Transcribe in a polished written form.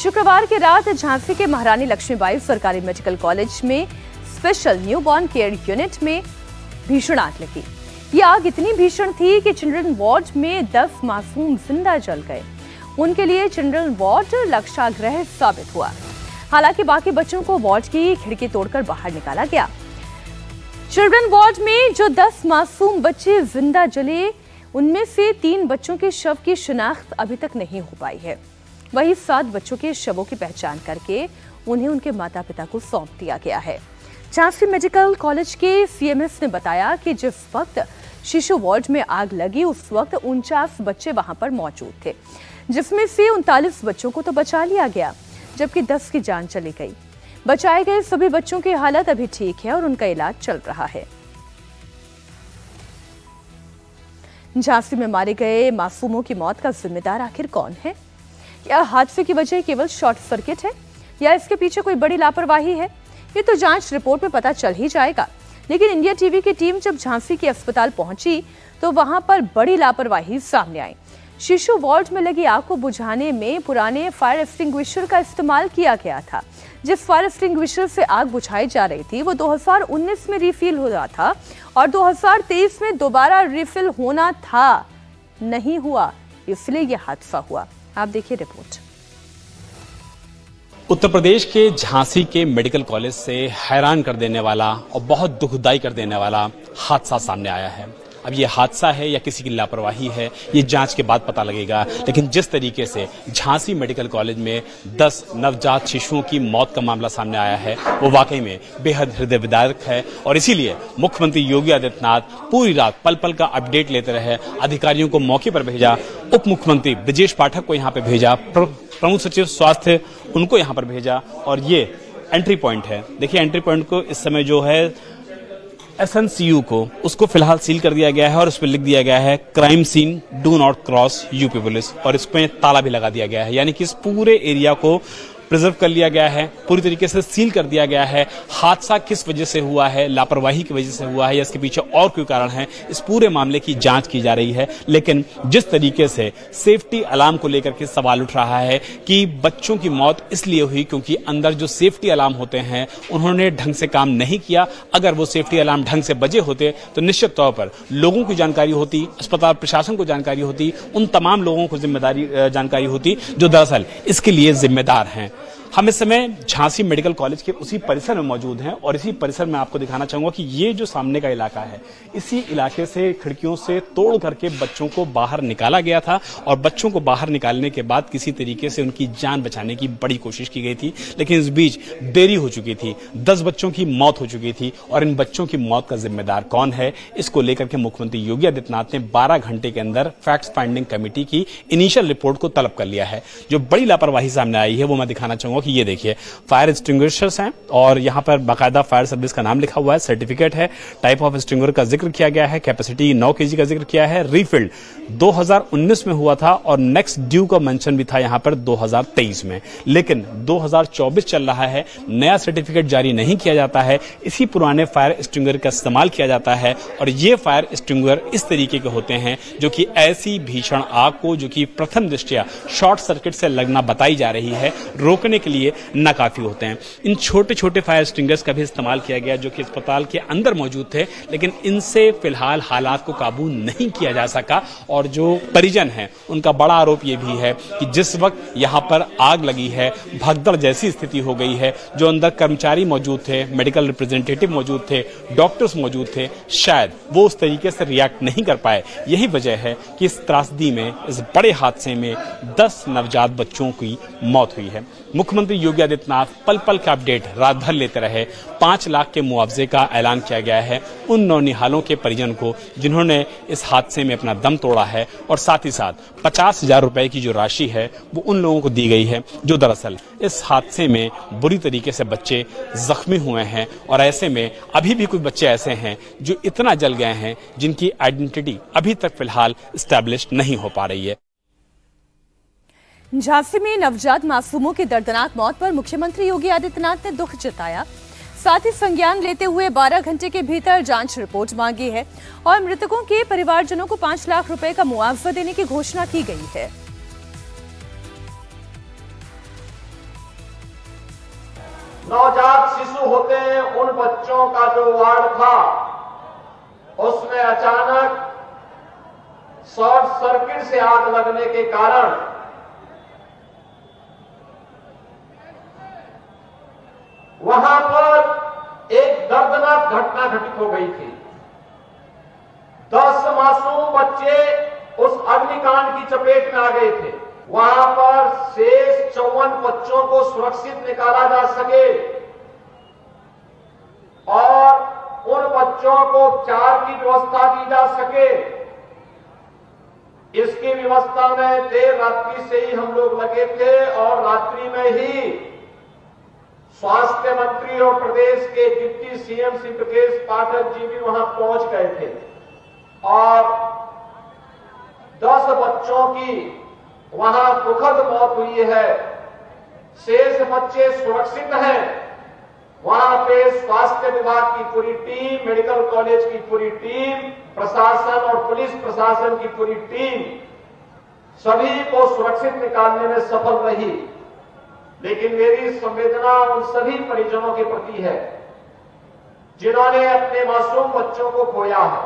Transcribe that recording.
शुक्रवार की रात झांसी के महारानी लक्ष्मीबाई सरकारी मेडिकल कॉलेज में स्पेशल न्यूबॉर्न केयर यूनिट में भीषण आग लगी। ये आग इतनी भीषण थी कि चिल्ड्रन वार्ड में 10 मासूम जिंदा जल गए। उनके लिए चिल्ड्रन वार्ड लक्षाग्रह साबित हुआ। हालांकि बाकी बच्चों को वार्ड की खिड़की तोड़कर बाहर निकाला गया। चिल्ड्रन वार्ड में जो 10 मासूम बच्चे जिंदा जले, उनमें से 3 बच्चों के शव की शिनाख्त अभी तक नहीं हो पाई है। वहीं 7 बच्चों के शवों की पहचान करके उन्हें उनके माता पिता को सौंप दिया गया है। झांसी मेडिकल कॉलेज के सीएमएस ने बताया कि जिस वक्त शिशु वार्ड में आग लगी, उस वक्त 49 बच्चे वहां पर मौजूद थे, जिसमें से 39 बच्चों को तो बचा लिया गया, जबकि 10 की जान चली गई। बचाए गए सभी बच्चों की हालत अभी ठीक है और उनका इलाज चल रहा है। झांसी में मारे गए मासूमों की मौत का जिम्मेदार आखिर कौन है? क्या हादसे की वजह केवल शॉर्ट सर्किट है या इसके पीछे कोई बड़ी लापरवाही है? ये तो जांच रिपोर्ट में पता चल ही जाएगा। लेकिन इंडिया टीवी की टीम जब झांसी के अस्पताल पहुंची तो वहां पर बड़ी लापरवाही सामने आई। शिशु वार्ड में लगी आग को बुझाने में पुराने फायर एक्सटिंग्विशर का इस्तेमाल किया गया था। जिस फायर एक्सटिंग्विशर से आग बुझाई जा रही थी वो 2019 में रिफिल हो रहा था और 2023 में दोबारा रिफिल होना था, नहीं हुआ, इसलिए यह हादसा हुआ। आप देखिए रिपोर्ट। उत्तर प्रदेश के झांसी के मेडिकल कॉलेज से हैरान कर देने वाला और बहुत दुखदाई कर देने वाला हादसा सामने आया है। अब ये हादसा है या किसी की लापरवाही है, ये जांच के बाद पता लगेगा। लेकिन जिस तरीके से झांसी मेडिकल कॉलेज में 10 नवजात शिशुओं की मौत का मामला सामने आया है, वो वाकई में बेहद हृदय विदारक है। और इसीलिए मुख्यमंत्री योगी आदित्यनाथ पूरी रात पल पल का अपडेट लेते रहे। अधिकारियों को मौके पर भेजा, उप मुख्यमंत्री ब्रजेश पाठक को यहाँ पे भेजा, प्रमुख सचिव स्वास्थ्य उनको यहाँ पर भेजा। और ये एंट्री पॉइंट है। देखिए एंट्री पॉइंट को इस समय जो है SNCU को उसको फिलहाल सील कर दिया गया है और उस पर लिख दिया गया है crime scene do not cross UP police, और इस पे ताला भी लगा दिया गया है। यानी कि इस पूरे एरिया को प्रिजर्व कर लिया गया है, पूरी तरीके से सील कर दिया गया है। हादसा किस वजह से हुआ है, लापरवाही की वजह से हुआ है या इसके पीछे और कोई कारण है, इस पूरे मामले की जांच की जा रही है। लेकिन जिस तरीके से सेफ्टी अलार्म को लेकर के सवाल उठ रहा है कि बच्चों की मौत इसलिए हुई क्योंकि अंदर जो सेफ्टी अलार्म होते हैं उन्होंने ढंग से काम नहीं किया। अगर वो सेफ्टी अलार्म ढंग से बजे होते तो निश्चित तौर पर लोगों की जानकारी होती, अस्पताल प्रशासन को जानकारी होती, उन तमाम लोगों को जानकारी होती जो दरअसल इसके लिए जिम्मेदार हैं। हम इस समय झांसी मेडिकल कॉलेज के उसी परिसर में मौजूद हैं और इसी परिसर में आपको दिखाना चाहूंगा कि ये जो सामने का इलाका है, इसी इलाके से खिड़कियों से तोड़ करके बच्चों को बाहर निकाला गया था और बच्चों को बाहर निकालने के बाद किसी तरीके से उनकी जान बचाने की बड़ी कोशिश की गई थी। लेकिन इस बीच देरी हो चुकी थी, 10 बच्चों की मौत हो चुकी थी। और इन बच्चों की मौत का जिम्मेदार कौन है, इसको लेकर के मुख्यमंत्री योगी आदित्यनाथ ने 12 घंटे के अंदर फैक्ट फाइंडिंग कमेटी की इनिशियल रिपोर्ट को तलब कर लिया है। जो बड़ी लापरवाही सामने आई है वो मैं दिखाना चाहूंगा कि ये देखिए फायर एक्सटिंग्विशर्स हैं और यहां पर बाकायदा फायर सर्विस का नाम लिखा हुआ है, सर्टिफिकेट है, टाइप ऑफ एक्सटिंग्विशर का जिक्र किया गया है, कैपेसिटी 9 kg का जिक्र किया है, रीफिल्ड 2019 में हुआ था और नेक्स्ट ड्यू का मेंशन भी था यहां पर 2023 में। लेकिन 2024 चल रहा है, नया सर्टिफिकेट जारी नहीं किया जाता है, इसी पुराने फायर एक्सटिंग्विशर का इस्तेमाल किया जाता है। और ये फायर एक्सटिंग्विशर इस तरीके के होते हैं जो कि ऐसी भीषण आग को, जो कि प्रथम दृष्टया शॉर्ट सर्किट से लगना बताई जा रही है, रोकने के लिए नाकाफी होते हैं। इन छोटे छोटे फायर एक्सटिंग्विशर्स का भी इस्तेमाल किया गया जो कि अस्पताल के अंदर मौजूद थे, लेकिन इनसे फिलहाल हालात को काबू नहीं किया जा सका। और जो परिजन हैं उनका बड़ा आरोप यह भी है कि जिस वक्त यहां पर आग लगी है, भगदड़ जैसी स्थिति हो गई है, जो अंदर कर्मचारी मौजूद थे, मेडिकल रिप्रेजेंटेटिव मौजूद थे, डॉक्टर्स मौजूद थे, शायद वो उस तरीके से रिएक्ट नहीं कर पाए। यही वजह है कि इस त्रासदी में, इस बड़े हादसे में 10 नवजात बच्चों की मौत हुई है। मुख्यमंत्री योगी आदित्यनाथ पल पल का अपडेट रात भर लेते रहे। 5 लाख के मुआवजे का ऐलान किया गया है उन नौनिहालों के परिजन को जिन्होंने इस हादसे में अपना दम तोड़ा है, और साथ ही साथ 50,000 रुपए की जो राशि है वो उन लोगों को दी गई है जो दरअसल इस हादसे में बुरी तरीके से बच्चे जख्मी हुए हैं। और ऐसे में अभी भी कुछ बच्चे ऐसे हैं जो इतना जल गए हैं जिनकी आइडेंटिटी अभी तक फिलहाल स्टैब्लिश नहीं हो पा रही है। झांसी में नवजात मासूमों की दर्दनाक मौत पर मुख्यमंत्री योगी आदित्यनाथ ने दुख जताया। साथ ही संज्ञान लेते हुए 12 घंटे के भीतर जांच रिपोर्ट मांगी है और मृतकों के परिवारजनों को 5 लाख रुपए का मुआवजा देने की घोषणा की गई है। नवजात शिशु होते हैं, उन बच्चों का जो वार्ड था उसमें अचानक शॉर्ट सर्किट से आग लगने के कारण वहां पर एक दर्दनाक घटना घटित हो गई थी। 10 मासूम बच्चे उस अग्निकांड की चपेट में आ गए थे। वहां पर शेष 54 बच्चों को सुरक्षित निकाला जा सके और उन बच्चों को उपचार की व्यवस्था की जा सके, इसकी व्यवस्था में देर रात्रि से ही हम लोग लगे थे और रात्रि में ही स्वास्थ्य मंत्री और प्रदेश के डिप्टी सीएम श्री ब्रजेश पाठक जी भी वहां पहुंच गए थे और 10 बच्चों की वहां दुखद मौत हुई है। शेष बच्चे सुरक्षित हैं। वहां पे स्वास्थ्य विभाग की पूरी टीम, मेडिकल कॉलेज की पूरी टीम, प्रशासन और पुलिस प्रशासन की पूरी टीम सभी को सुरक्षित निकालने में सफल रही। लेकिन मेरी संवेदना उन सभी परिजनों के प्रति है जिन्होंने अपने मासूम बच्चों को खोया है।